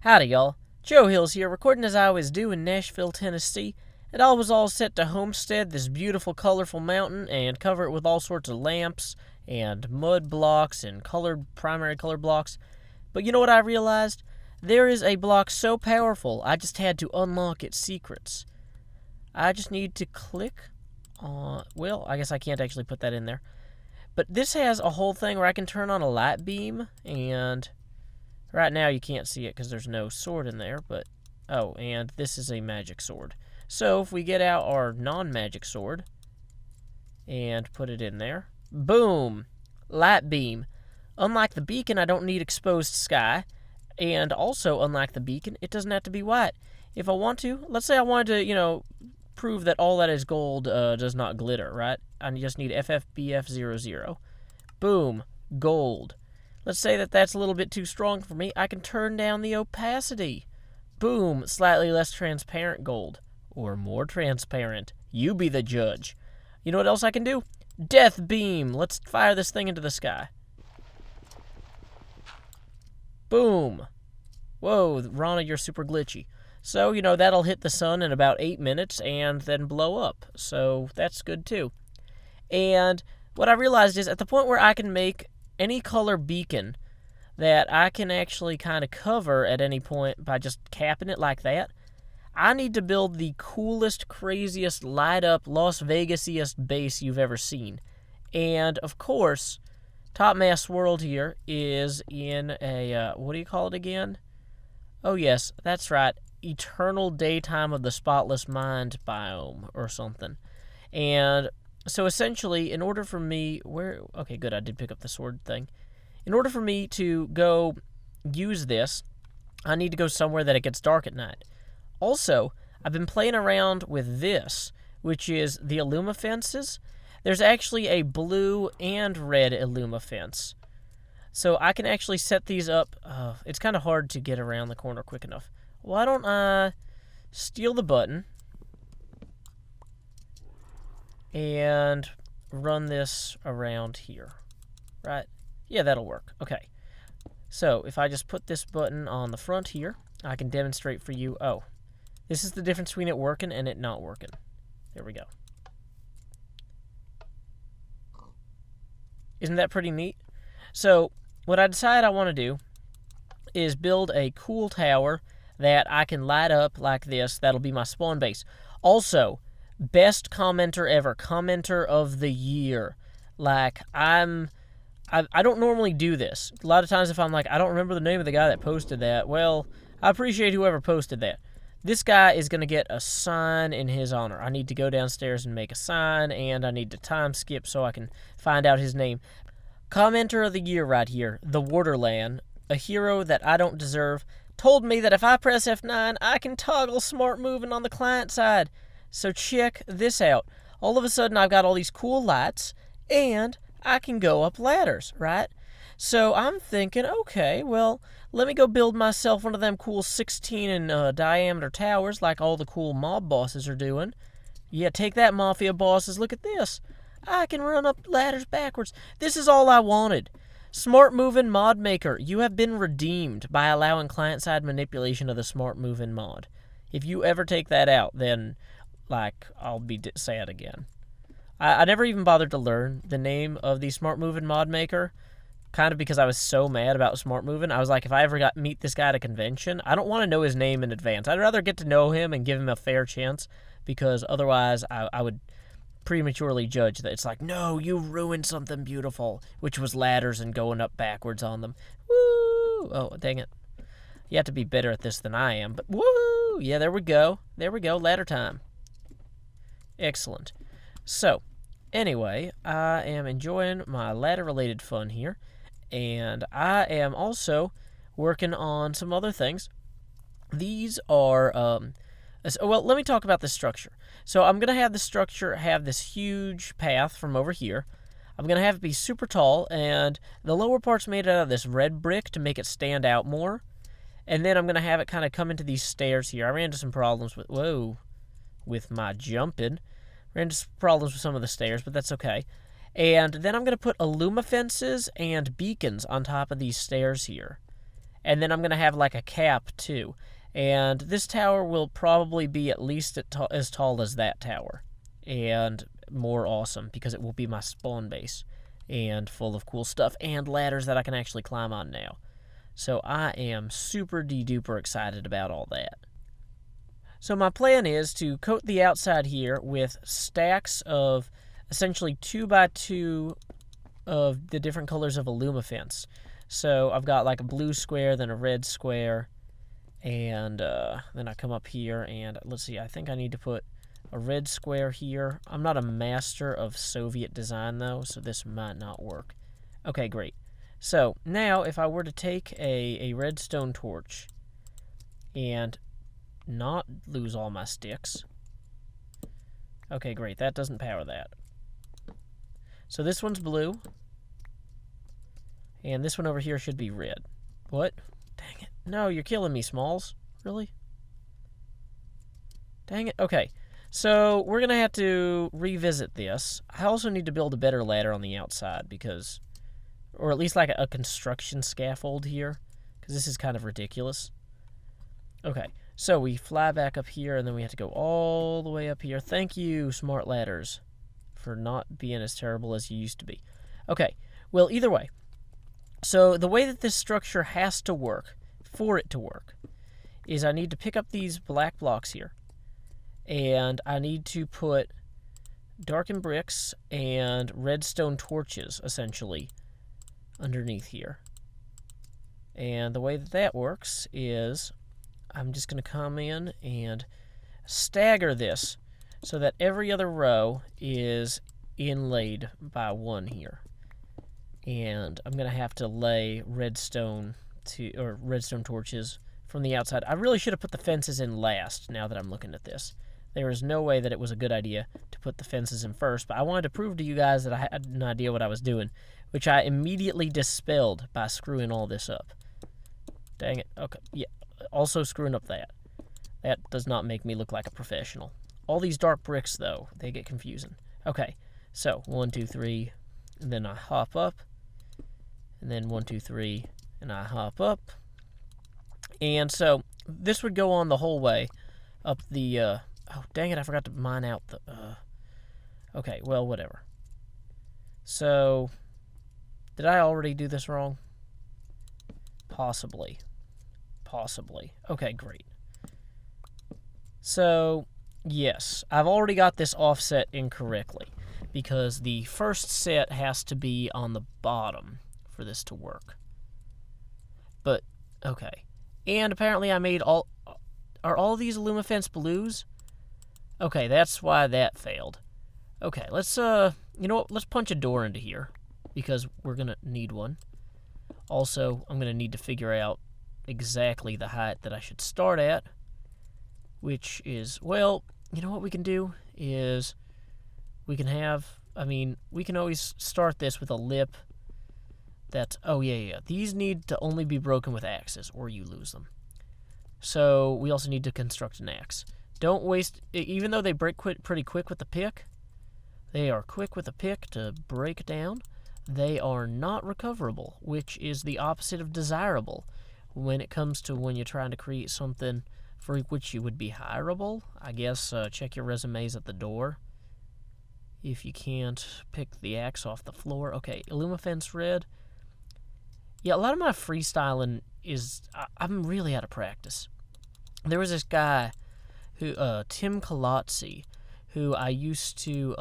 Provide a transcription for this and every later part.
Howdy, y'all. Joe Hills here, recording as I always do in Nashville, Tennessee, and I was all set to homestead this beautiful, colorful mountain and cover it with all sorts of lamps and mud blocks and primary color blocks. But you know what I realized? There is a block so powerful, I just had to unlock its secrets. I just need to click on... Well, I guess I can't actually put that in there. But this has a whole thing where I can turn on a light beam, and... Right now you can't see it because there's no sword in there, but... Oh, and this is a magic sword. So if we get out our non-magic sword and put it in there, boom! Light beam. Unlike the beacon, I don't need exposed sky. And also, unlike the beacon, it doesn't have to be white. If I want to, let's say I wanted to, prove that all that is gold does not glitter, right? I just need FFBF00. Boom. Gold. Let's say that that's a little bit too strong for me. I can turn down the opacity. Boom. Slightly less transparent gold. Or more transparent. You be the judge. You know what else I can do? Death beam. Let's fire this thing into the sky. Boom. Whoa, Rana, you're super glitchy. So, that'll hit the sun in about 8 minutes and then blow up. So, that's good too. And what I realized is at the point where I can make any color beacon that I can actually kind of cover at any point by just capping it like that, I need to build the coolest, craziest, light-up, Las Vegas-iest base you've ever seen. And, of course, Top Mass World here is in a, what do you call it again? Oh, yes, that's right. Eternal Daytime of the Spotless Mind biome or something. And so essentially, in order for me... Okay, good, I did pick up the sword thing. In order for me to go use this, I need to go somewhere that it gets dark at night. Also, I've been playing around with this, which is the Illuma fences. There's actually a blue and red Illuma fence. So I can actually set these up. It's kind of hard to get around the corner quick enough. Why don't I steal the button and run this around here, right? Yeah, that'll work. Okay. So if I just put this button on the front here, I can demonstrate for you. Oh, this is the difference between it working and it not working. There we go. Isn't that pretty neat? So what I decide I want to do is build a cool tower that I can light up like this. That'll be my spawn base. Also, best commenter ever. Commenter of the year. Like, I don't normally do this. A lot of times if I'm like, I don't remember the name of the guy that posted that, well, I appreciate whoever posted that. This guy is going to get a sign in his honor. I need to go downstairs and make a sign, and I need to time skip so I can find out his name. Commenter of the year right here. The Waterland, a hero that I don't deserve, told me that if I press F9, I can toggle smart moving on the client side. So check this out. All of a sudden, I've got all these cool lights, and I can go up ladders, right? So I'm thinking, okay, well, let me go build myself one of them cool 16 in diameter towers like all the cool mob bosses are doing. Yeah, take that, mafia bosses. Look at this. I can run up ladders backwards. This is all I wanted. Smart Movin' Mod Maker, you have been redeemed by allowing client-side manipulation of the Smart Movin' mod. If you ever take that out, then, I'll be sad again. I never even bothered to learn the name of the Smart Movin' Mod Maker, kind of because I was so mad about Smart Movin'. I was like, if I ever meet this guy at a convention, I don't want to know his name in advance. I'd rather get to know him and give him a fair chance, because otherwise I would prematurely judge that it's like, no, you ruined something beautiful, which was ladders and going up backwards on them. Woo! Oh, dang it. You have to be better at this than I am, but woo! Yeah, there we go. There we go, ladder time. Excellent. So, anyway, I am enjoying my ladder-related fun here, and I am also working on some other things. These are, well, let me talk about this structure. So I'm going to have the structure have this huge path from over here. I'm going to have it be super tall, and the lower part's made out of this red brick to make it stand out more. And then I'm going to have it kind of come into these stairs here. I ran into some problems with my jumping. Ran into some problems with some of the stairs, but that's okay. And then I'm going to put Illuma fences and beacons on top of these stairs here. And then I'm going to have like a cap too. And this tower will probably be at least as tall as that tower. And more awesome because it will be my spawn base. And full of cool stuff and ladders that I can actually climb on now. So I am super de-duper excited about all that. So my plan is to coat the outside here with stacks of essentially 2x2 of the different colors of Illumifence. So I've got like a blue square, then a red square, and then I come up here and let's see, I think I need to put a red square here. I'm not a master of Soviet design though, so this might not work. Okay, great. So now if I were to take a redstone torch and not lose all my sticks. Okay, great. That doesn't power that. So this one's blue. And this one over here should be red. What? Dang it. No, you're killing me, Smalls. Really? Dang it. Okay. So we're going to have to revisit this. I also need to build a better ladder on the outside because, or at least like a construction scaffold here, because this is kind of ridiculous. Okay. So we fly back up here, and then we have to go all the way up here. Thank you, smart ladders, for not being as terrible as you used to be. Okay, well, either way. So the way that this structure has to work, for it to work, is I need to pick up these black blocks here. And I need to put darkened bricks and redstone torches, essentially, underneath here. And the way that that works is I'm just going to come in and stagger this so that every other row is inlaid by one here. And I'm going to have to lay redstone torches from the outside. I really should have put the fences in last now that I'm looking at this. There is no way that it was a good idea to put the fences in first, but I wanted to prove to you guys that I had an idea what I was doing, which I immediately dispelled by screwing all this up. Dang it. Okay, yeah. Also screwing up that. That does not make me look like a professional. All these dark bricks, though, they get confusing. Okay, so 1, 2, 3, and then I hop up, and then 1, 2, 3, and I hop up. And so this would go on the whole way up the, oh, dang it, I forgot to mine out the, okay, well, whatever. So, did I already do this wrong? Possibly. Okay, great. So, yes, I've already got this offset incorrectly because the first set has to be on the bottom for this to work. But, okay. And apparently I made all... Are all these Illumifence blues? Okay, that's why that failed. Okay, let's, you know what? Let's punch a door into here because we're going to need one. Also, I'm going to need to figure out exactly the height that I should start at, which is, well, you know what we can do is we can have, we can always start this with a lip that's, oh yeah, these need to only be broken with axes or you lose them. So we also need to construct an axe. Don't waste, even though they break pretty quick with the pick, they are quick with a pick to break down. They are not recoverable, which is the opposite of desirable when it comes to when you're trying to create something for which you would be hireable. I guess check your resumes at the door if you can't pick the axe off the floor. Okay, Illumifence red. Yeah, a lot of my freestyling is, I'm really out of practice. There was this guy who, Tim Colazzi, who I used to,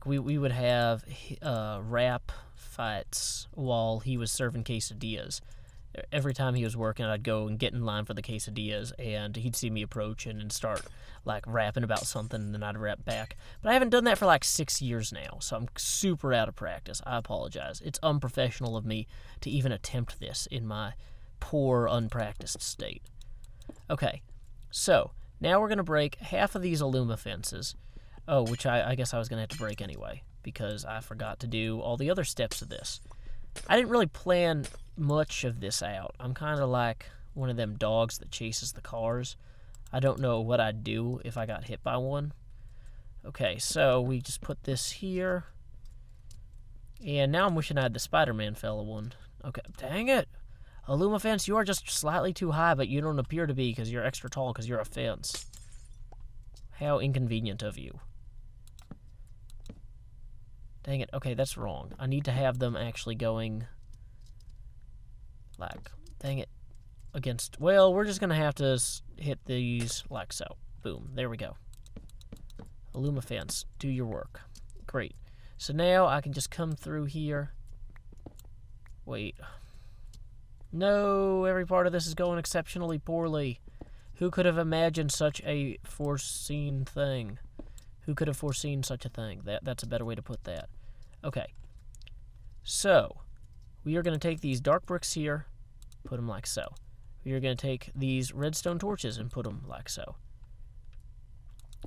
we would have rap fights while he was serving quesadillas. Every time he was working, I'd go and get in line for the quesadillas, and he'd see me approaching and start, rapping about something, and then I'd rap back. But I haven't done that for, 6 years now, so I'm super out of practice. I apologize. It's unprofessional of me to even attempt this in my poor, unpracticed state. Okay, so now we're going to break half of these Illumifences. Oh, which I guess I was going to have to break anyway, because I forgot to do all the other steps of this. I didn't really plan much of this out. I'm kind of like one of them dogs that chases the cars. I don't know what I'd do if I got hit by one. Okay, so we just put this here. And now I'm wishing I had the Spider-Man fella one. Okay, dang it. Illuma fence, you are just slightly too high, but you don't appear to be because you're extra tall because you're a fence. How inconvenient of you. Dang it. Okay, that's wrong. I need to have them actually going like, dang it, against, well, we're just going to have to hit these like so. Boom. There we go. Illuma fence, do your work. Great. So now I can just come through here. Wait. No, every part of this is going exceptionally poorly. Who could have imagined such a foreseen thing? Who could have foreseen such a thing? That's a better way to put that. Okay. So, we are going to take these dark bricks here, put them like so. We are going to take these redstone torches and put them like so.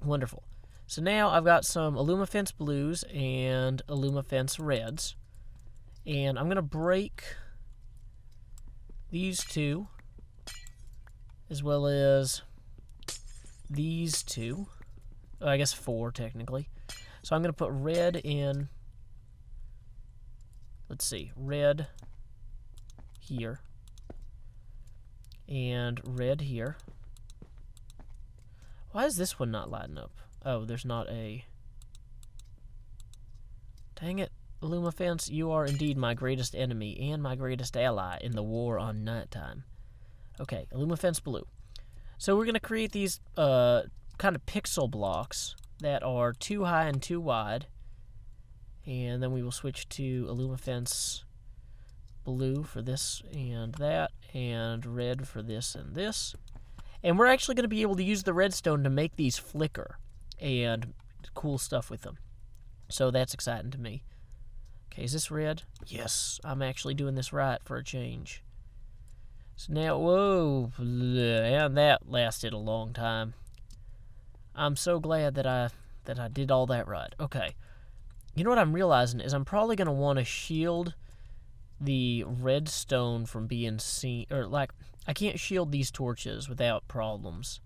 Wonderful. So now I've got some Illuma fence blues and Illuma fence reds. And I'm going to break these two, as well as these two. I guess 4, technically. So I'm going to put red in, let's see, red here, and red here. Why is this one not lighting up? Oh, there's not a... Dang it, Illuma fence, you are indeed my greatest enemy and my greatest ally in the war on nighttime. Okay, Illuma fence blue. So we're going to create these kind of pixel blocks that are too high and too wide. And then we will switch to Illuma fence blue for this and that, and red for this and this. And we're actually going to be able to use the redstone to make these flicker and cool stuff with them. So that's exciting to me. Okay, is this red? Yes, I'm actually doing this right for a change. So now, whoa, and that lasted a long time. I'm so glad that I did all that right. Okay, you know what I'm realizing is I'm probably going to want to shield the redstone from being seen, or like, I can't shield these torches without problems.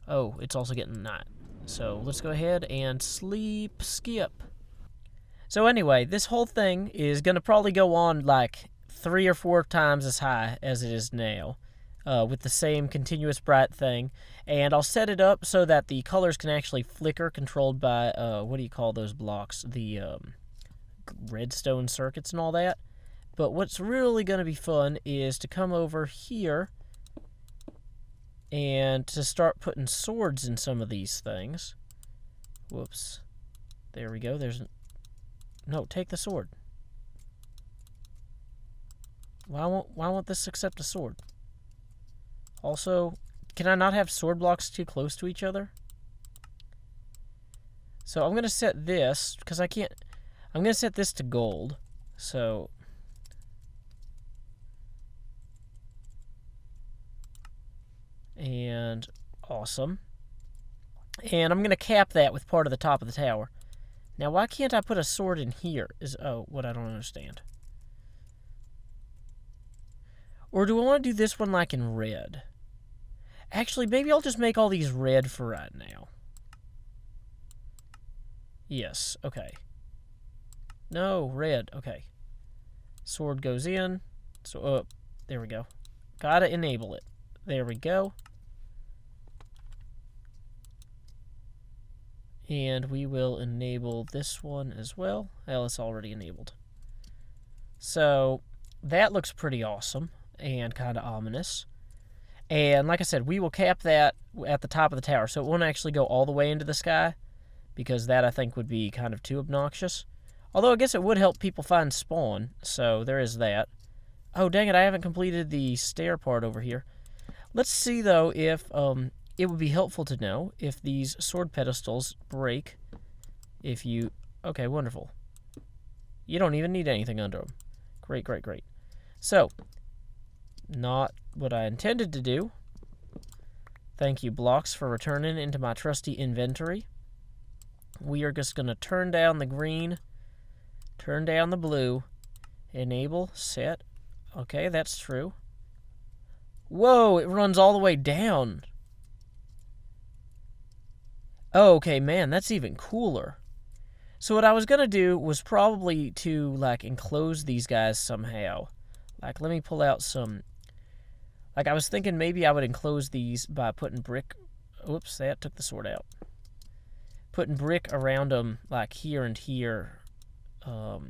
Oh, it's also getting night. So let's go ahead and sleep skip. So anyway, this whole thing is going to probably go on like 3 or 4 times as high as it is now, with the same continuous bright thing. And I'll set it up so that the colors can actually flicker, controlled by, what do you call those blocks? The redstone circuits and all that. But what's really going to be fun is to come over here and to start putting swords in some of these things. Whoops. There we go. No, take the sword. Why won't this accept a sword? Also, can I not have sword blocks too close to each other? So I'm going to set this, because I can't... I'm going to set this to gold. So... And awesome. And I'm going to cap that with part of the top of the tower. Now, why can't I put a sword in here? Oh, what I don't understand. Or do I want to do this one like in red? Actually, maybe I'll just make all these red for right now. Yes, okay. No, red, okay. Sword goes in. So, there we go. Gotta enable it. There we go. And we will enable this one as well. Well, it's already enabled. So, that looks pretty awesome and kind of ominous. And like I said, we will cap that at the top of the tower, so it won't actually go all the way into the sky, because that I think would be kind of too obnoxious. Although I guess it would help people find spawn, so there is that. Oh, dang it, I haven't completed the stair part over here. Let's see, though, if it would be helpful to know if these sword pedestals break. If you... Okay, wonderful. You don't even need anything under them. Great, great, great. So, not what I intended to do. Thank you, blocks, for returning into my trusty inventory. We are just going to turn down the green, turn down the blue, enable, set. Okay, that's true. Whoa, it runs all the way down. Oh, okay, man, that's even cooler. So what I was going to do was probably to, like, enclose these guys somehow. Like, let me pull out some... Like, I was thinking maybe I would enclose these by putting brick... Oops, that took the sword out. Putting brick around them, like, here and here. So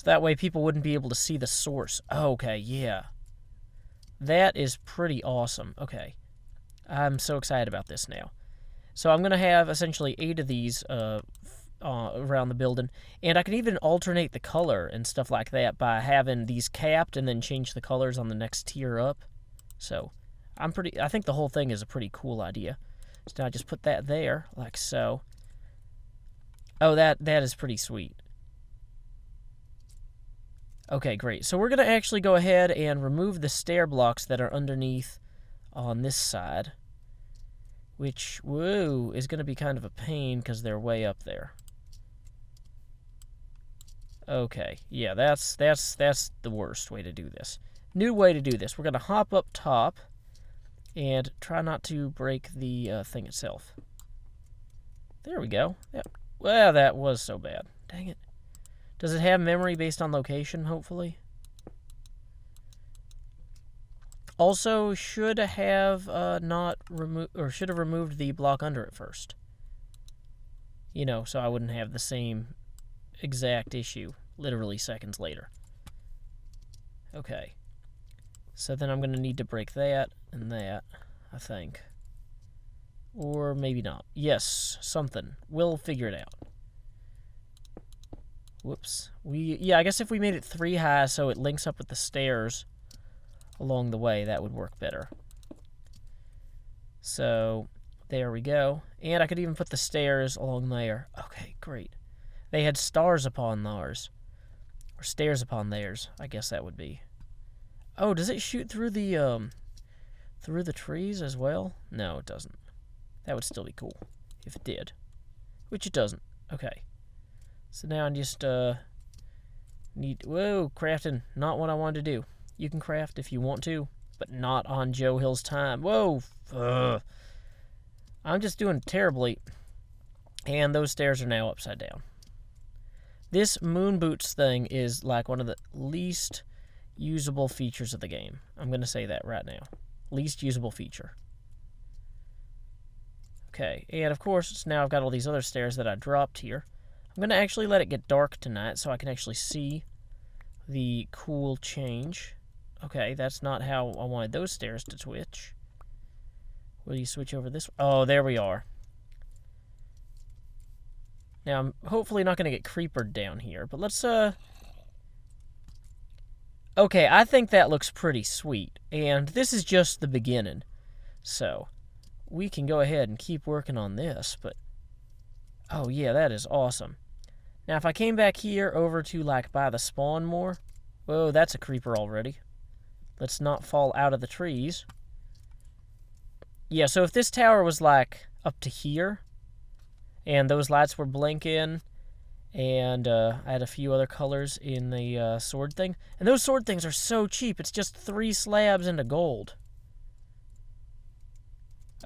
that way people wouldn't be able to see the source. Oh, okay, yeah. That is pretty awesome. Okay. I'm so excited about this now. So I'm going to have essentially 8 of these around the building. And I can even alternate the color and stuff like that by having these capped and then change the colors on the next tier up. So I think the whole thing is a pretty cool idea. So now I just put that there, like so. Oh, that is pretty sweet. Okay, great. So we're going to actually go ahead and remove the stair blocks that are underneath on this side. Which, whoa, is going to be kind of a pain because they're way up there. Okay, yeah, that's the worst way to do this. New way to do this. We're going to hop up top and try not to break the thing itself. There we go. Yep. Well, that was so bad. Dang it. Does it have memory based on location, hopefully? Also, should have should have removed the block under it first. You know, so I wouldn't have the same exact issue literally seconds later. Okay. So then I'm going to need to break that and that, I think. Or maybe not. Yes, something. We'll figure it out. Whoops. Yeah, I guess if we made it 3 high so it links up with the stairs along the way, that would work better. So, there we go. And I could even put the stairs along there. Okay, great. They had stars upon theirs. Or stairs upon theirs, I guess that would be. Oh, does it shoot through the trees as well? No, it doesn't. That would still be cool if it did. Which it doesn't. Okay. So now I just need... Whoa, crafting. Not what I wanted to do. You can craft if you want to, but not on Joe Hill's time. Whoa! I'm just doing terribly. And those stairs are now upside down. This moon boots thing is like one of the least usable features of the game. I'm going to say that right now. Least usable feature. Okay, and of course, now I've got all these other stairs that I dropped here. I'm going to actually let it get dark tonight so I can actually see the cool change. Okay, that's not how I wanted those stairs to switch. Will you switch over this? Oh, there we are. Now, I'm hopefully not going to get creepered down here, but let's, Okay, I think that looks pretty sweet, and this is just the beginning. So, we can go ahead and keep working on this, but... Oh, yeah, that is awesome. Now, if I came back here over to, like, by the spawn more... Whoa, that's a creeper already. Let's not fall out of the trees. Yeah, so if this tower was, like, up to here, and those lights were blinking, and I had a few other colors in the sword thing, and those sword things are so cheap, it's just 3 slabs into gold.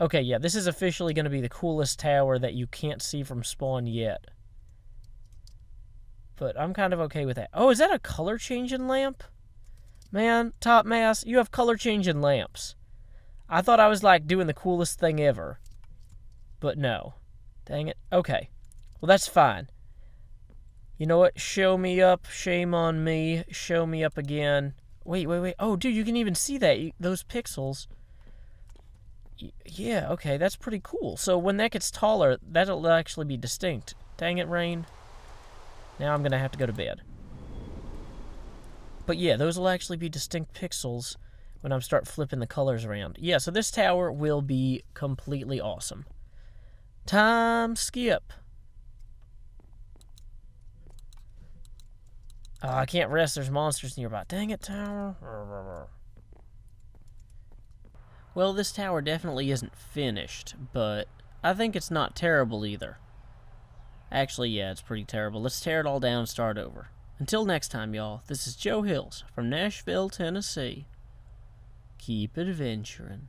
Okay, yeah, this is officially going to be the coolest tower that you can't see from spawn yet. But I'm kind of okay with that. Oh, is that a color changing lamp? Man, Top Mass, you have color changing lamps. I thought I was, like, doing the coolest thing ever. But no. Dang it. Okay. Well, that's fine. You know what? Show me up. Shame on me. Show me up again. Wait. Oh, dude, you can even see that. Those pixels. Yeah, okay, that's pretty cool. So when that gets taller, that'll actually be distinct. Dang it, Rain. Now I'm going to have to go to bed. But yeah, those will actually be distinct pixels when I start flipping the colors around. Yeah, so this tower will be completely awesome. Time skip. Oh, I can't rest. There's monsters nearby. Dang it, tower. Well, this tower definitely isn't finished, but I think it's not terrible either. Actually, yeah, it's pretty terrible. Let's tear it all down and start over. Until next time, y'all, this is Joe Hills from Nashville, Tennessee. Keep adventuring.